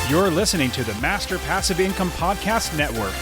You're listening to the Master Passive Income Podcast Network.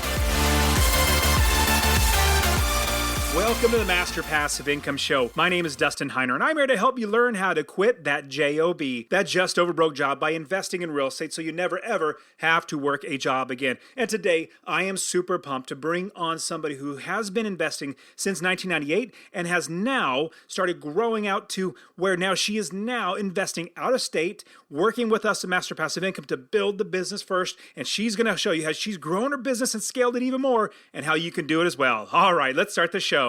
Welcome to the Master Passive Income Show. My name is Dustin Heiner, and I'm here to help you learn how to quit that JOB, that just over broke job, by investing in real estate so you never ever have to work a job again. And today, I am super pumped to bring on somebody who has been investing since 1998 and has now started growing out to where now she is now investing out of state, working with us at Master Passive Income to build the business first. And she's going to show you how she's grown her business and scaled it even more and how you can do it as well. All right, let's start the show.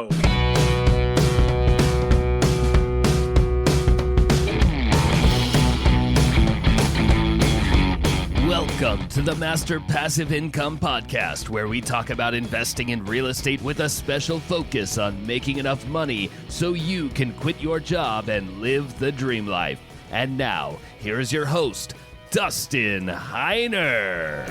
Welcome to the Master Passive Income Podcast, where we talk about investing in real estate with a special focus on making enough money so you can quit your job and live the dream life. And now, here's your host, Dustin Heiner.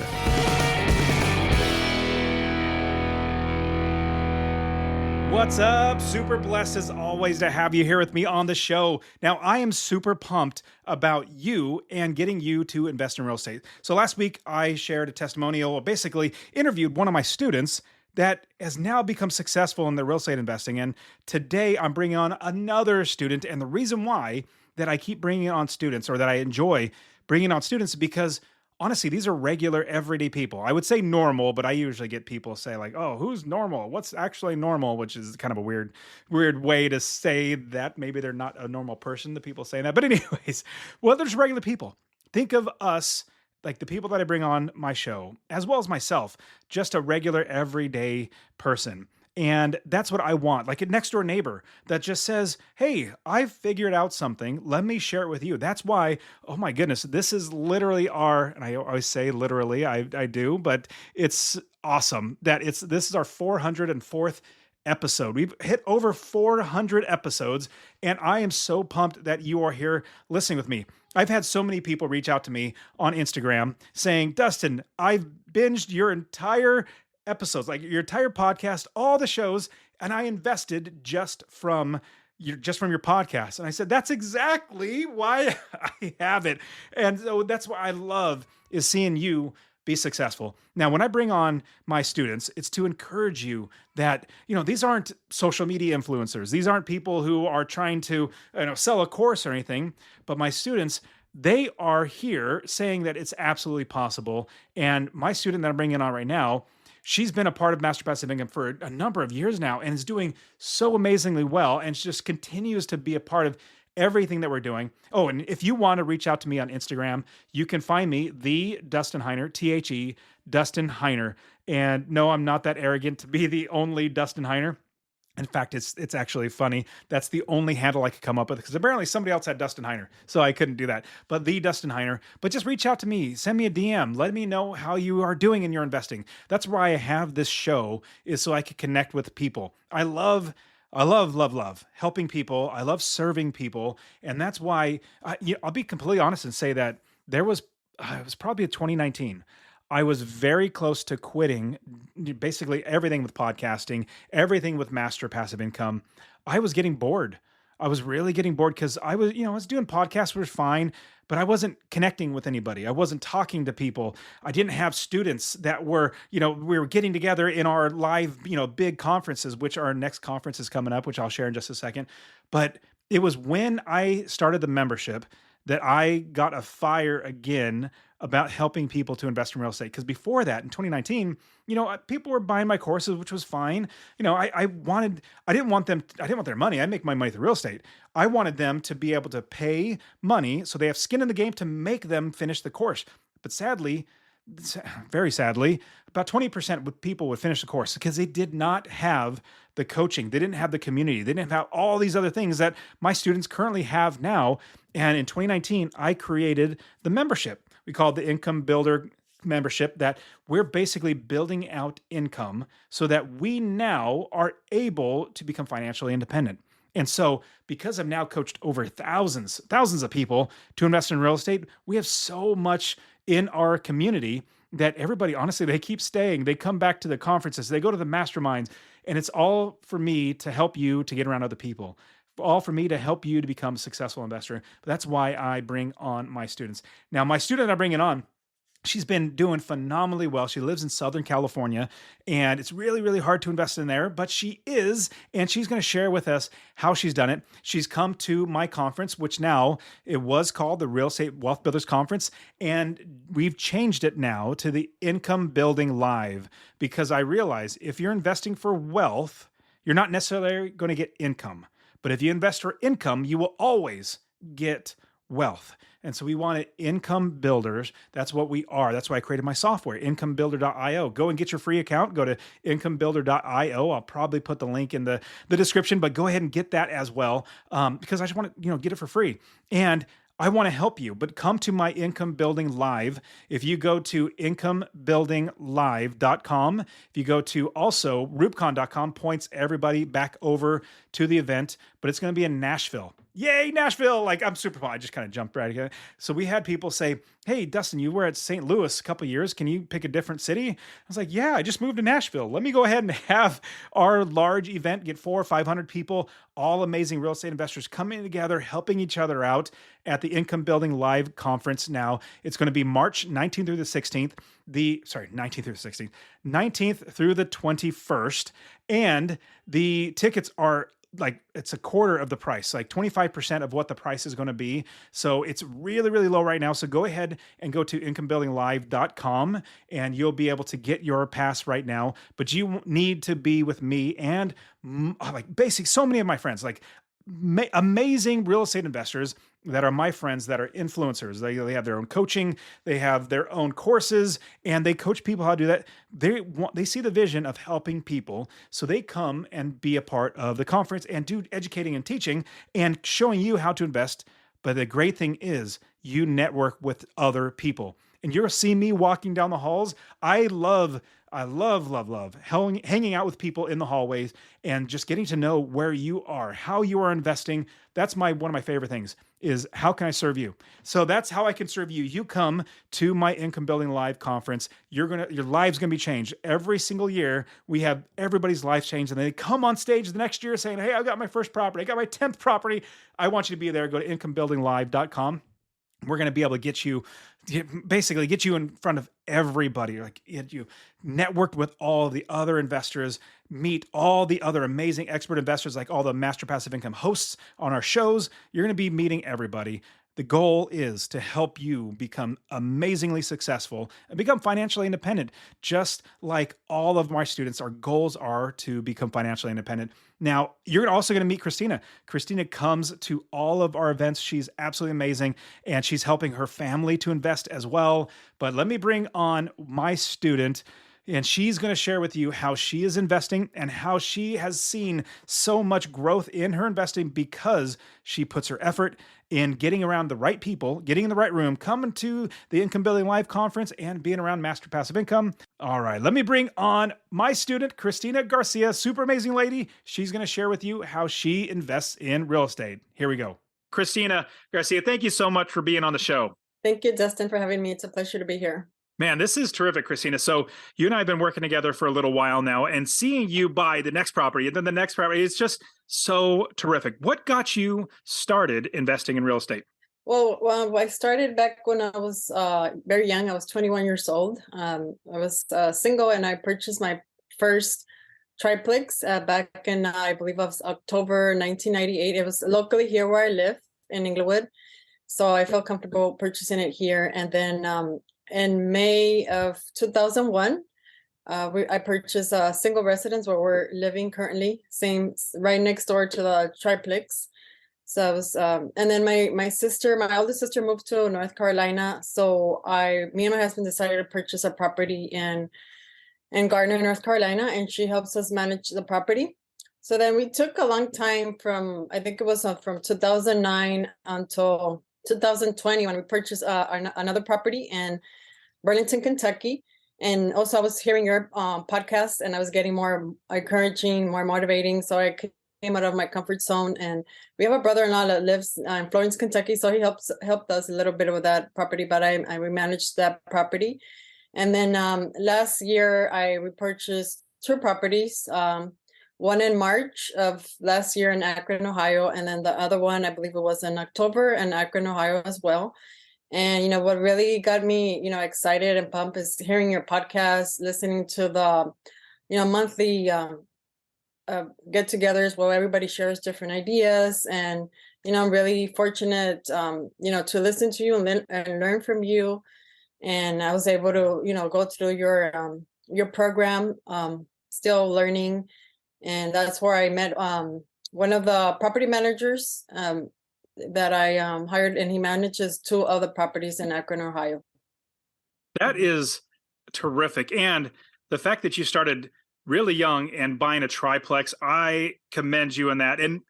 What's up? Super blessed as always to have you here with me on the show. Now, I am super pumped about you and getting you to invest in real estate. So last week, I shared a testimonial, or basically interviewed one of my students that has now become successful in their real estate investing. And today, I'm bringing on another student. And the reason why that I keep bringing on students, or that I enjoy bringing on students, is because honestly, these are regular, everyday people. I would say normal, but I usually get people say like, oh, who's normal? What's actually normal? Which is kind of a weird way to say that. Maybe they're not a normal person, the people saying that. But anyways, well, there's regular people. Think of us, like the people that I bring on my show, as well as myself, just a regular, everyday person. And that's what I want, like a next door neighbor that just says, hey, I've figured out something. Let me share it with you. That's why, oh my goodness, this is literally and I always say literally, I do, but it's awesome that this is our 404th episode. We've hit over 400 episodes, and I am so pumped that you are here listening with me. I've had so many people reach out to me on Instagram saying, Dustin, I've binged your entire episodes, like your entire podcast, all the shows, and I invested just from your podcast. And I said, that's exactly why I have it. And so that's what I love, is seeing you be successful. Now, when I bring on my students, it's to encourage you that, these aren't social media influencers. These aren't people who are trying to, sell a course or anything, but my students, they are here saying that it's absolutely possible. And my student that I'm bringing on right now, she's been a part of Master Passive Income for a number of years now and is doing so amazingly well, and just continues to be a part of everything that we're doing. Oh, and if you want to reach out to me on Instagram, you can find me, the Dustin Heiner, THE, Dustin Heiner. And no, I'm not that arrogant to be the only Dustin Heiner. In fact, it's actually funny. That's the only handle I could come up with, because apparently somebody else had Dustin Heiner, so I couldn't do that. But the Dustin Heiner. But just reach out to me. Send me a DM. Let me know how you are doing in your investing. That's why I have this show, is so I can connect with people. I love helping people. I love serving people. And that's why I'll be completely honest and say that it was probably 2019. I was very close to quitting basically everything with podcasting, everything with Master Passive Income. I was getting bored. I was really getting bored because I was doing podcasts, which was fine, but I wasn't connecting with anybody. I wasn't talking to people. I didn't have students that were, we were getting together in our live, big conferences, which our next conference is coming up, which I'll share in just a second. But it was when I started the membership that I got a fire again about helping people to invest in real estate. Because before that, in 2019, people were buying my courses, which was fine. I didn't want their money. I make my money through real estate. I wanted them to be able to pay money so they have skin in the game to make them finish the course. But sadly, very sadly, about 20% of people would finish the course because they did not have the coaching. They didn't have the community. They didn't have all these other things that my students currently have now. And in 2019, I created the membership. We call it the Income Builder membership, that we're basically building out income so that we now are able to become financially independent. And so, because I've now coached over thousands of people to invest in real estate, we have so much in our community that everybody, honestly, they keep staying. They come back to the conferences, they go to the masterminds, and it's all for me to help you to get around other people. All for me to help you to become a successful investor. But that's why I bring on my students. Now, my student I'm bringing on, She's been doing phenomenally well. She lives in Southern California, and it's really, really hard to invest in there, but she is, and she's going to share with us how she's done it. She's come to my conference, which now it was called the Real Estate Wealth Builders Conference, and we've changed it now to the Income Building Live, because I realize if you're investing for wealth, you're not necessarily going to get income. But if you invest for income, you will always get wealth. And so we wanted income builders. That's what we are. That's why I created my software, incomebuilder.io. Go and get your free account. Go to incomebuilder.io. I'll probably put the link in the description, but go ahead and get that as well, because I just want to get it for free. And I want to help you, but come to my Income Building Live. If you go to incomebuildinglive.com, if you go to also rubicon.com, points everybody back over to the event, but it's going to be in Nashville. Yay, Nashville. Like, I'm super pumped. I just kind of jumped right here. So we had people say, hey, Dustin, you were at St. Louis a couple of years. Can you pick a different city? I was like, yeah, I just moved to Nashville. Let me go ahead and have our large event get 400 or 500 people, all amazing real estate investors coming together, helping each other out at the Income Building Live conference. Now, it's going to be March 19th through the 16th. 19th through the 16th, 19th through the 21st. And the tickets are like, it's a quarter of the price, like 25% of what the price is going to be. So it's really, really low right now. So go ahead and go to incomebuildinglive.com and you'll be able to get your pass right now. But you need to be with me and like basically so many of my friends, like amazing real estate investors that are my friends that are influencers. They have their own coaching, they have their own courses, and they coach people how to do that. They see the vision of helping people, so they come and be a part of the conference and do educating and teaching and showing you how to invest. But the great thing is you network with other people. And you'll see me walking down the halls. I love hanging out with people in the hallways and just getting to know where you are, how you are investing. That's one of my favorite things is how can I serve you? So that's how I can serve you. You come to my Income Building Live conference. Your life's going to be changed. Every single year we have everybody's life changed, and they come on stage the next year saying, hey, I got my first property. I got my 10th property. I want you to be there. Go to incomebuildinglive.com. We're going to be able to get you in front of everybody, like get you networked with all the other investors, meet all the other amazing expert investors, like all the Master Passive Income hosts on our shows. You're going to be meeting everybody. The goal is to help you become amazingly successful and become financially independent. Just like all of my students, our goals are to become financially independent. Now, you're also going to meet Christina. Christina comes to all of our events. She's absolutely amazing, and she's helping her family to invest as well. But let me bring on my student, and she's going to share with you how she is investing and how she has seen so much growth in her investing because she puts her effort in getting around the right people, getting in the right room, coming to the Income Building Live conference, and being around Master Passive Income. All right, let me bring on my student, Christina Garcia, super amazing lady. She's going to share with you how she invests in real estate. Here we go. Christina Garcia, thank you so much for being on the show. Thank you, Dustin, for having me. It's a pleasure to be here. Man, this is terrific, Christina. So you and I have been working together for a little while now, and seeing you buy the next property and then the next property, it's just so terrific. What got you started investing in real estate? Well, I started back when I was very young. I was 21 years old. I was single, and I purchased my first triplex back in, I believe it was October 1998. It was locally here where I live in Inglewood. So I felt comfortable purchasing it here. And then in May of 2001, I purchased a single residence where we're living currently, right next door to the triplex. So I was, and then my oldest sister moved to North Carolina. So me and my husband decided to purchase a property in Gardner, North Carolina, and she helps us manage the property. So then we took a long time I think it was from 2009 until 2020 when we purchased another property in Burlington, Kentucky. And also I was hearing your podcast, and I was getting more encouraging, more motivating. So I came out of my comfort zone. And we have a brother-in-law that lives in Florence, Kentucky. So he helped us a little bit with that property, but we managed that property. And then last year we purchased two properties. One in March of last year in Akron, Ohio, and then the other one, I believe it was in October in Akron, Ohio as well. And what really got me, excited and pumped is hearing your podcast, listening to the, monthly get-togethers where everybody shares different ideas. And I'm really fortunate, to listen to you and learn from you. And I was able to, go through your program, still learning. And that's where I met one of the property managers that I hired, and he manages 2 other properties in Akron, Ohio. That is terrific. And the fact that you started really young and buying a triplex, I commend you in that. And,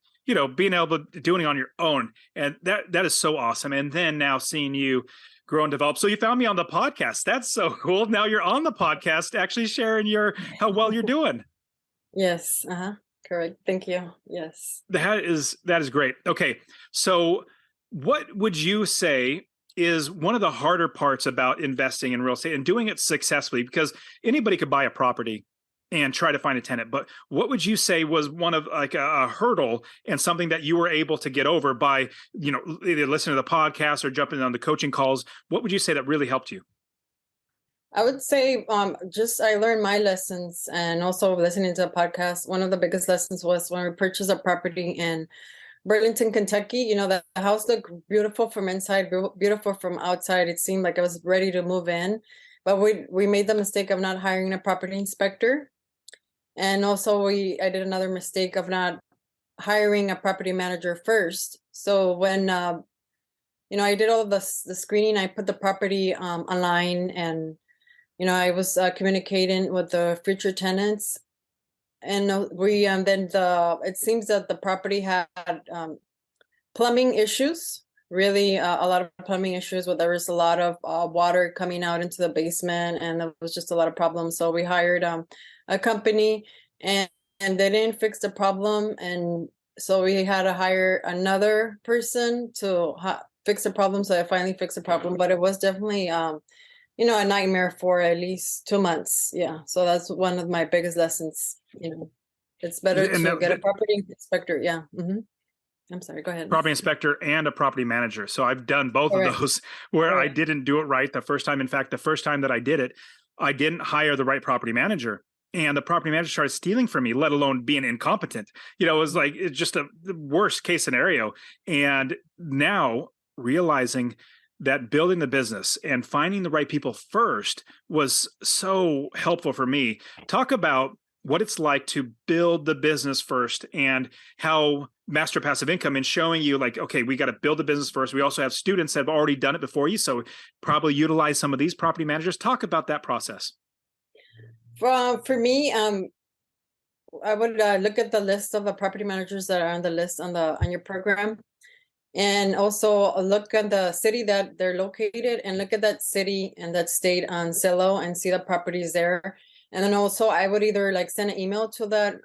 being able to doing it on your own. And that is so awesome. And then now seeing you grow and develop. So you found me on the podcast. That's so cool. Now you're on the podcast actually sharing how well you're doing. Yes. Correct. Thank you. Yes. That is great. Okay. So what would you say is one of the harder parts about investing in real estate and doing it successfully? Because anybody could buy a property and try to find a tenant, but what would you say was one of like a hurdle and something that you were able to get over by, either listening to the podcast or jumping on the coaching calls? What would you say that really helped you? I would say just I learned my lessons, and also listening to a podcast. One of the biggest lessons was when we purchased a property in Burlington, Kentucky. The house looked beautiful from inside, beautiful from outside. It seemed like I was ready to move in, but we made the mistake of not hiring a property inspector. And also I did another mistake of not hiring a property manager first. So when I did all of the screening, I put the property online, and I was communicating with the future tenants, and we it seems that the property had plumbing issues. Really, a lot of plumbing issues. Where there was a lot of water coming out into the basement, and there was just a lot of problems. So we hired a company, and they didn't fix the problem, and so we had to hire another person to fix the problem. So I finally fixed the problem, but it was definitely a nightmare for at least 2 months. Yeah. So that's one of my biggest lessons. It's better to get a property inspector. Yeah. Mm-hmm. I'm sorry, go ahead. Property inspector and a property manager. So I've done both of those where I didn't do it right the first time. In fact, the first time that I did it, I didn't hire the right property manager. And the property manager started stealing from me, let alone being incompetent. It was like, it's just the worst case scenario. And now realizing that building the business and finding the right people first was so helpful for me. Talk about what it's like to build the business first, and how Master Passive Income and showing you like, okay, we got to build the business first. We also have students that have already done it before you, so probably utilize some of these property managers. Talk about that process. For me, I would look at the list of the property managers that are on the list on your program, and also look at the city that they're located, and look at that city and that state on Zillow and see the properties there. And then also I would either send an email to that.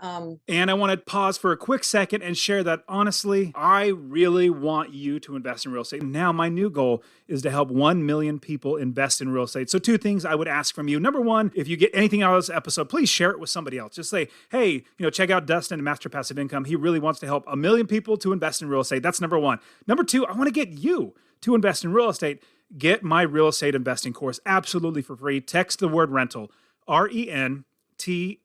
And I want to pause for a quick second and share that honestly, I really want you to invest in real estate. Now, my new goal is to help 1 million people invest in real estate. So 2 things I would ask from you. Number 1, if you get anything out of this episode, please share it with somebody else. Just say, hey, check out Dustin and Master Passive Income. He really wants to help 1 million people to invest in real estate. That's number 1. Number 2, I want to get you to invest in real estate. Get my real estate investing course absolutely for free. Text the word rental, RENTAL, to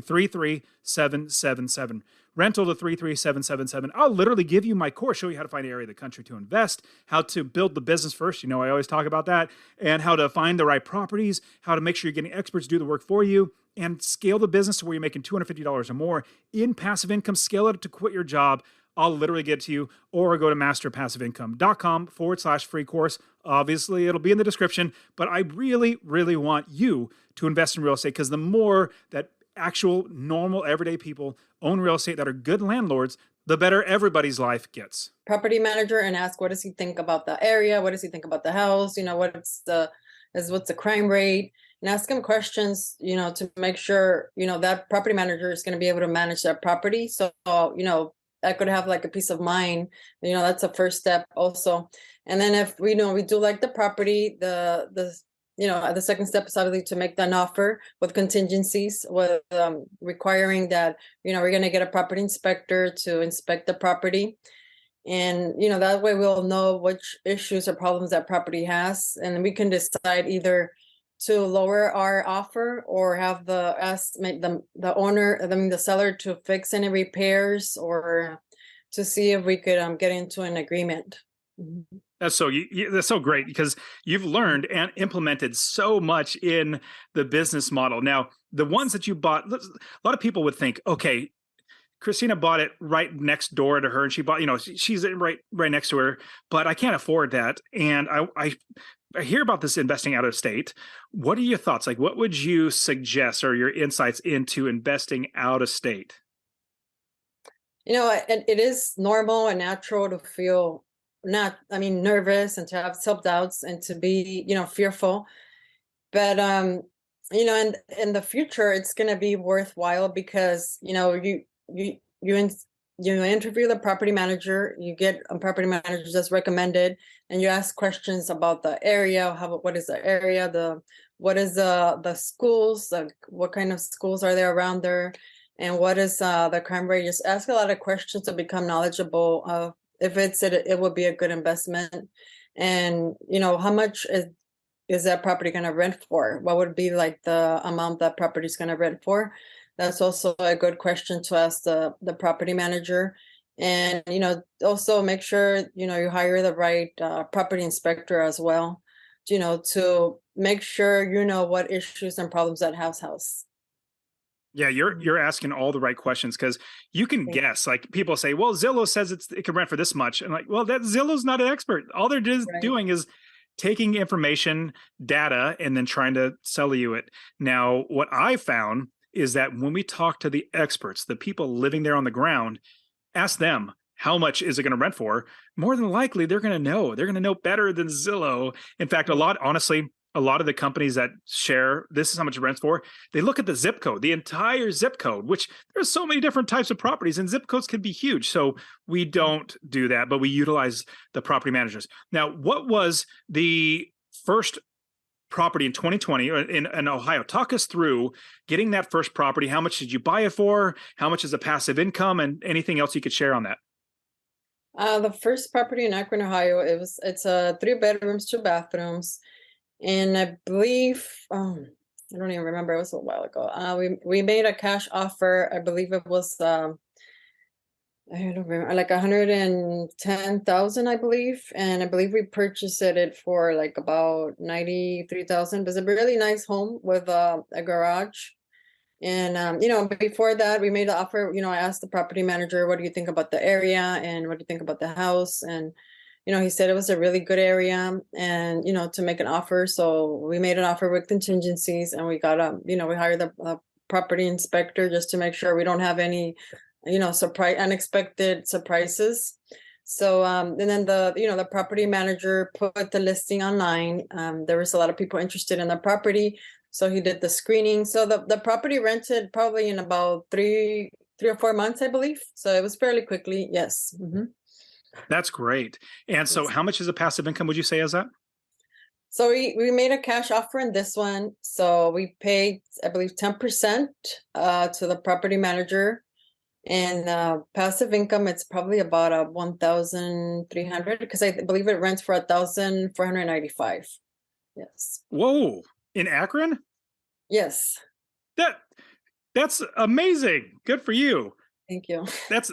33777. Rental to 33777. I'll literally give you my course, show you how to find an area of the country to invest, how to build the business first. I always talk about that, and how to find the right properties, how to make sure you're getting experts to do the work for you, and scale the business to where you're making $250 or more in passive income. Scale it to quit your job. I'll literally get to you, or go to masterpassiveincome.com/free course. Obviously, it'll be in the description, but I really, really want you to invest in real estate, because the more that actual, normal, everyday people own real estate that are good landlords, the better everybody's life gets. Property manager, and ask, what does he think about the area? What does he think about the house? What's the crime rate? And ask him questions, to make sure, that property manager is going to be able to manage that property. So, I could have a peace of mind. That's a first step also. And then if we do like the property, the second step is obviously to make an offer with contingencies, with requiring that, we're going to get a property inspector to inspect the property. And, that way we'll know which issues or problems that property has, and we can decide either to lower our offer or have make the owner, the seller, to fix any repairs, or to see if we could get into an agreement. Mhm. That's that's so great, because you've learned and implemented so much in the business model. Now, the ones that you bought, a lot of people would think, okay, Christina bought it right next door to her, and she bought, she's right next to her, but I can't afford that. And I hear about this investing out of state. What are your thoughts? Like, what would you suggest, or your insights into investing out of state? It is normal and natural to feel nervous, and to have self-doubts, and to be, fearful. But, in the future, it's going to be worthwhile, because, you interview the property manager, you get a property manager that's recommended, and you ask questions about the area. What is the area? What is the schools? What kind of schools are there around there? And what is the crime rate? Just ask a lot of questions to become knowledgeable of if it would be a good investment. And, how much is that property going to rent for? What would be like the amount that property is going to rent for? That's also a good question to ask the property manager. And, also make sure, you hire the right property inspector as well, to make sure what issues and problems that house has. Yeah, you're asking all the right questions, because you can guess. Like, people say, well, Zillow says it can rent for this much. And like, well, that Zillow's not an expert. All they're just doing is taking information, data, and then trying to sell you it. Now, what I found is that when we talk to the experts, the people living there on the ground, ask them, how much is it going to rent for? More than likely, they're going to know. They're going to know better than Zillow. In fact, a lot of the companies that share, this is how much it rents for, they look at the zip code, the entire zip code, which there's so many different types of properties, and zip codes can be huge. So we don't do that, but we utilize the property managers. Now, what was the first property in 2020 in Ohio? Talk us through getting that first property. How much did you buy it for? How much is the passive income, and anything else you could share on that? The first property in Akron, Ohio, it's 3 bedrooms, 2 bathrooms. And I believe, I don't even remember, it was a while ago. We made a cash offer. I believe it was, I don't remember, like 110,000, I believe. And I believe we purchased it for like about 93,000. It was a really nice home with a garage. And, before that, we made the offer. I asked the property manager, what do you think about the area? And what do you think about the house? And, he said it was a really good area, and, to make an offer. So we made an offer with contingencies, and we got, we hired the property inspector just to make sure we don't have any, unexpected surprises. So, and then the property manager put the listing online. There was a lot of people interested in the property. So he did the screening. So the property rented probably in about 3 or 4 months, I believe. So it was fairly quickly. Yes. Mm-hmm. That's great. And so how much is the passive income, would you say, is that? So we made a cash offer in this one. So we paid, I believe, 10% to the property manager. And passive income, it's probably about 1,300, because I believe it rents for 1,495. Yes. Whoa. In Akron? Yes. That's amazing. Good for you. Thank you. That's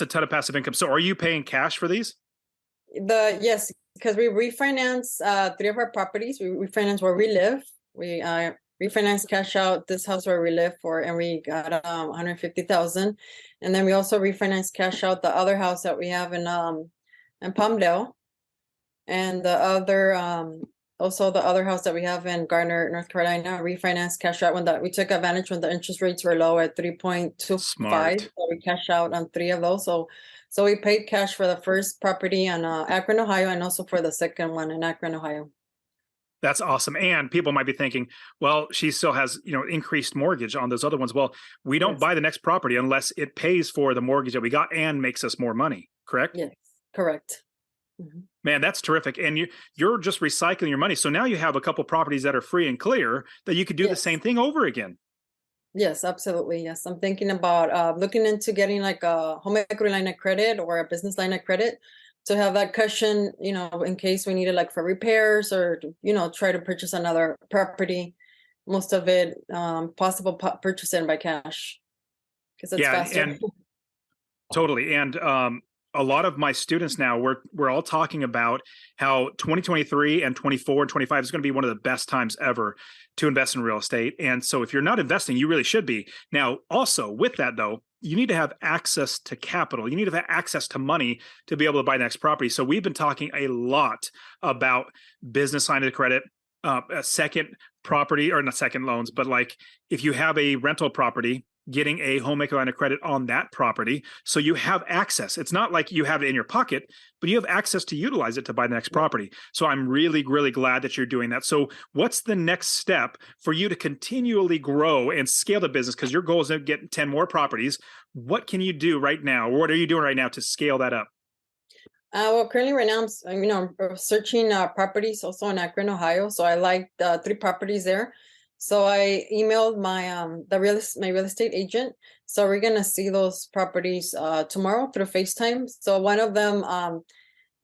a ton of passive income. So are you paying cash for these? Yes, because we refinance 3 of our properties. We refinance where we live. We refinance cash out this house where we live for, and we got 150,000. And then we also refinance cash out the other house that we have in Palmdale, and the other also the other house that we have in Garner, North Carolina. Refinance cash out when we took advantage when the interest rates were low at 3.25. Smart. So we cash out on 3 of those. So we paid cash for the first property in Akron, Ohio, and also for the second one in Akron, Ohio. That's awesome. And people might be thinking, well, she still has, increased mortgage on those other ones. Well, we don't buy the next property unless it pays for the mortgage that we got and makes us more money. Correct? Yes, correct. Mm-hmm. Man, that's terrific. And you're just recycling your money. So now you have a couple properties that are free and clear that you could do the same thing over again. Yes, absolutely. Yes, I'm thinking about looking into getting like a home equity line of credit or a business line of credit to have that cushion, in case we need it like for repairs or try to purchase another property. Most of it possible purchasing by cash because it's Yeah, faster. and totally. And a lot of my students now, we're all talking about how 2023 and 24 and 25 is going to be one of the best times ever to invest in real estate. And so if you're not investing, you really should be. Now, also with that though, you need to have access to capital. You need to have access to money to be able to buy the next property. So we've been talking a lot about business line of credit, a second property, or not second loans, but like if you have a rental property, getting a home equity line of credit on that property. So you have access. It's not like you have it in your pocket, but you have access to utilize it to buy the next property. So I'm really, really glad that you're doing that. So what's the next step for you to continually grow and scale the business? Because your goal is to get 10 more properties. What can you do right now? What are you doing right now to scale that up? Well, currently right now, I'm searching properties also in Akron, Ohio. So I like 3 properties there. So I emailed my my real estate agent. So we're gonna see those properties tomorrow through FaceTime. So one of them,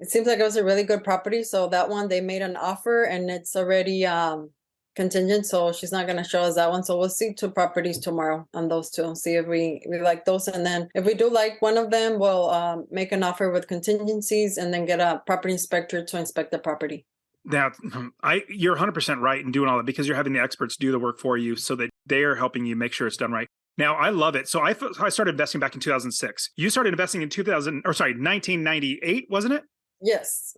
it seems like it was a really good property. So that one they made an offer and it's already contingent. So she's not gonna show us that one. So we'll see 2 properties tomorrow on those 2. See if we like those, and then if we do like one of them, we'll make an offer with contingencies and then get a property inspector to inspect the property. Now, you're 100% right in doing all that because you're having the experts do the work for you so that they are helping you make sure it's done right. Now, I love it. So I started investing back in 2006. You started investing in 1998, wasn't it? Yes.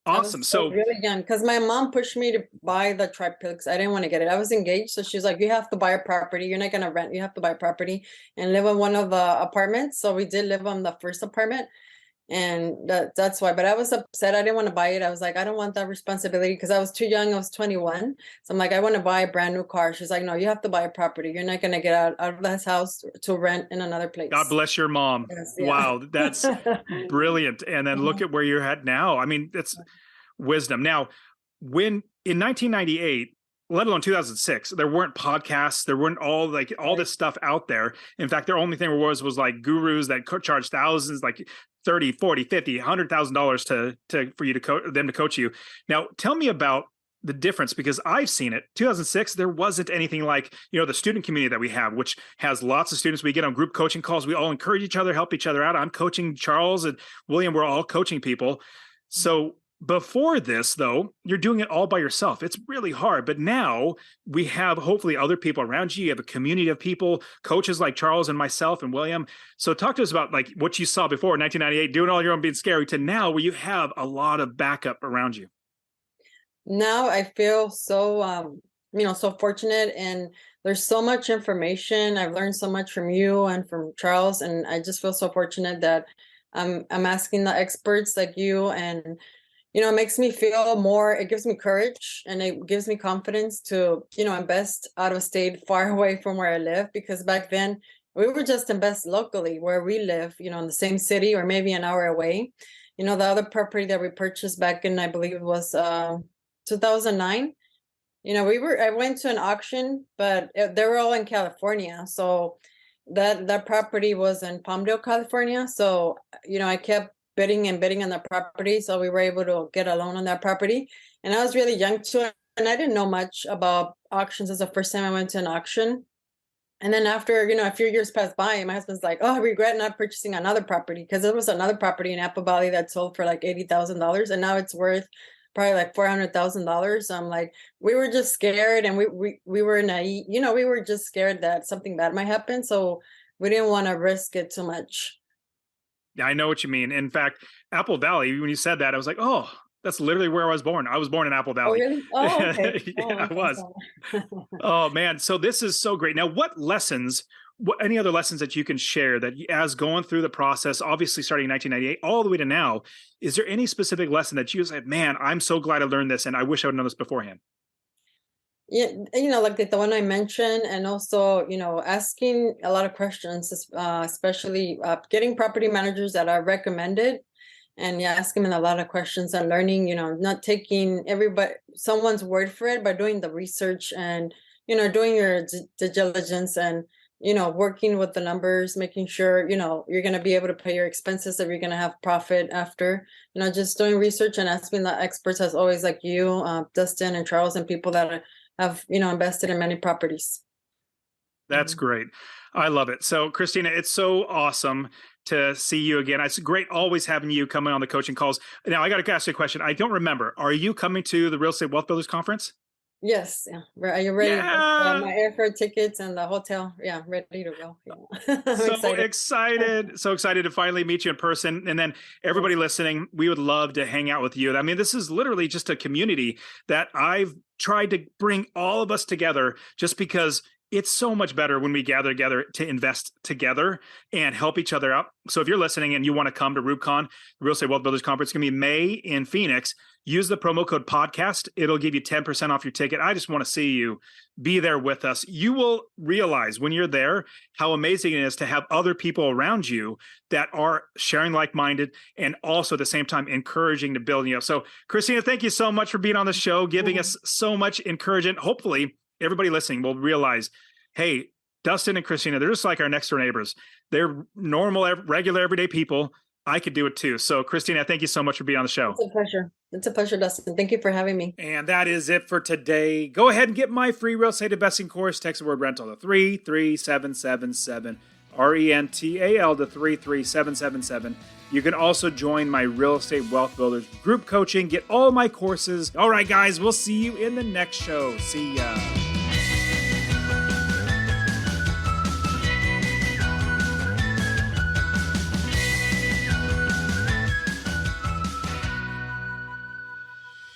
Awesome. So really young because my mom pushed me to buy the triplex. I didn't want to get it. I was engaged, so she's like, "You have to buy a property. You're not gonna rent. You have to buy a property and live in one of the apartments." So we did live on the first apartment. And that's why, but I was upset. I didn't want to buy it. I was like, I don't want that responsibility because I was too young. I was 21. So I'm like, I want to buy a brand new car. She's like, no, you have to buy a property. You're not going to get out of this house to rent in another place. God bless your mom. Yes, yeah. Wow, that's brilliant. And then look at where you're at now. I mean, that's wisdom. Now, when in 1998, let alone 2006, there weren't podcasts, there weren't all this stuff out there. In fact, their only thing was like gurus that could charge thousands, like 30, 40, 50, $100,000 for you to them to coach you. Now, tell me about the difference because I've seen it. 2006, there wasn't anything like, the student community that we have, which has lots of students. We get on group coaching calls. We all encourage each other, help each other out. I'm coaching Charles and William. We're all coaching people. So before this, though, you're doing it all by yourself. It's really hard. But now we have hopefully other people around you. You have a community of people, coaches like Charles and myself and William. So talk to us about like what you saw before 1998, doing all your own, being scary, to now where you have a lot of backup around you. Now I feel so, so fortunate, and there's so much information. I've learned so much from you and from Charles, and I just feel so fortunate that I'm asking the experts like you, and it makes me feel more, it gives me courage and it gives me confidence to, invest out of state, far away from where I live, because back then we would just invest locally where we live, in the same city or maybe an hour away. The other property that we purchased back in, I believe it was 2009. I went to an auction, but they were all in California. So that property was in Palmdale, California. So, I kept bidding and bidding on the property. So we were able to get a loan on that property. And I was really young too. And I didn't know much about auctions. It's the first time I went to an auction. And then after, a few years passed by, my husband's like, oh, I regret not purchasing another property, because there was another property in Apple Valley that sold for like $80,000. And now it's worth probably like $400,000. So I'm like, we were just scared, and we were naive, we were just scared that something bad might happen. So we didn't want to risk it too much. Yeah, I know what you mean. In fact, Apple Valley, when you said that, I was like, oh, that's literally where I was born. I was born in Apple Valley. Oh, really? Oh, okay. Yeah, I was. Oh, man. So this is so great. Now, any other lessons that you can share that as going through the process, obviously starting in 1998, all the way to now, is there any specific lesson that you said, man, I'm so glad I learned this and I wish I would known this beforehand? Yeah, like the one I mentioned, and also, asking a lot of questions, especially getting property managers that are recommended, and asking them a lot of questions and learning, not taking someone's word for it, but doing the research and, doing your due diligence and, working with the numbers, making sure, you're going to be able to pay your expenses, that you're going to have profit after, just doing research and asking the experts as always, like you, Dustin and Charles, and people that have, invested in many properties. That's great. I love it. So Christina, it's so awesome to see you again. It's great always having you coming on the coaching calls. Now I got to ask you a question. I don't remember. Are you coming to the Real Estate Wealth Builders Conference? Yes. Yeah. Are you ready? Yeah. My airfare tickets and the hotel. Yeah. Ready to go. Yeah. I'm So excited. So excited to finally meet you in person. And then everybody listening, we would love to hang out with you. I mean, this is literally just a community that I've tried to bring all of us together just because it's so much better when we gather together to invest together and help each other out. So if you're listening and you want to come to RubeCon, the Real Estate Wealth Builders Conference, it's going to be May in Phoenix. Use the promo code podcast. It'll give you 10% off your ticket. I just want to see you be there with us. You will realize when you're there how amazing it is to have other people around you that are sharing like-minded and also at the same time encouraging to build you up. So Christina, thank you so much for being on the show, giving us so much encouragement. Hopefully everybody listening will realize, hey, Dustin and Christina, they're just like our next door neighbors. They're normal, regular, everyday people. I could do it too. So Christina, thank you so much for being on the show. It's a pleasure. It's a pleasure, Dustin. Thank you for having me. And that is it for today. Go ahead and get my free real estate investing course. Text the word rental to 33777, RENTAL to 33777. You can also join my Real Estate Wealth Builders group coaching. Get all my courses. All right, guys, we'll see you in the next show. See ya.